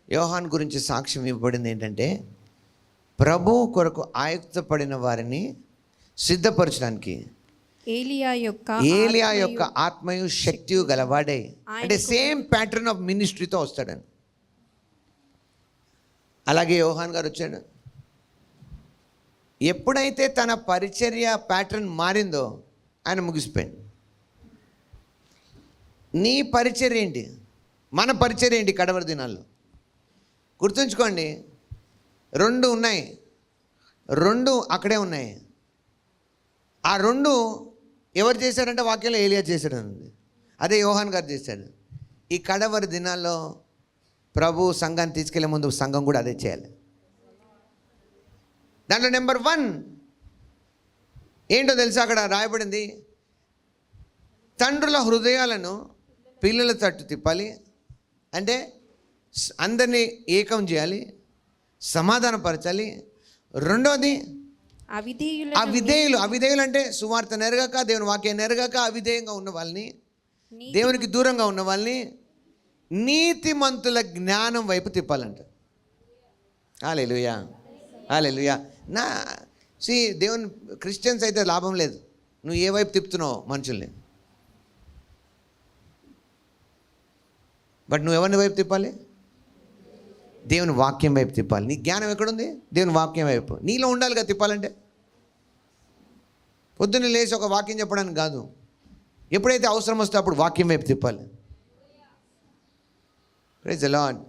యోహాన్ గురించి సాక్ష్యం ఇవ్వబడింది ఏంటంటే, ప్రభువు కొరకు ఆయుక్తపడిన వారిని సిద్ధపరచడానికి ఏలియా యొక్క ఆత్మయు శక్తియు గలవాడే, అంటే సేమ్ ప్యాటర్న్ ఆఫ్ మినిస్ట్రీతో వస్తాడని. అలాగే యోహాన్ గారు వచ్చాడు. ఎప్పుడైతే తన పరిచర్య ప్యాటర్న్ మారిందో ఆయన ముగిసిపోయింది. నీ పరిచర్య ఏంటి, మన పరిచర్య ఏంటి కడవరి దినాల్లో? గుర్తుంచుకోండి, రెండు ఉన్నాయి, రెండు అక్కడే ఉన్నాయి. ఆ రెండు ఎవరు చేశారంటే వాక్యంలో ఏలియా చేశాడు ఉంది, అదే యోహాన్ గారు చేశాడు. ఈ కడవరి దినాల్లో ప్రభు సంఘాన్ని తీసుకెళ్లే ముందు సంఘం కూడా అదే చేయాలి. దాంట్లో నెంబర్ 1 ఏంటో తెలుసా? అక్కడ రాయబడింది, తండ్రుల హృదయాలను పిల్లల తట్టు తిప్పాలి, అంటే అందరినీ ఏకం చేయాలి, సమాధానపరచాలి. రెండోది అవిధేయులు అంటే సువార్త నెరగక, దేవుని వాక్యం నెరగక అవిధేయంగా ఉన్న వాళ్ళని, దేవునికి దూరంగా ఉన్న వాళ్ళని నీతిమంతుల జ్ఞానం వైపు తిప్పాలంట. హల్లెలూయా, హల్లెలూయా. దేవుని క్రిస్టియన్స్ అయితే లాభం లేదు, నువ్వు ఏ వైపు తిప్పుతున్నావు మనుషుల్ని. బట్ నువ్వు ఎవరిని వైపు తిప్పాలి? దేవుని వాక్యం వైపు తిప్పాలి. నీ జ్ఞానం ఎక్కడుంది? దేవుని వాక్యం వైపు నీలో ఉండాలిగా తిప్పాలంటే. పొద్దున్న లేచి ఒక వాక్యం చెప్పడానికి కాదు, ఎప్పుడైతే అవసరం వస్తే అప్పుడు వాక్యం వైపు తిప్పాలి. Praise the lord.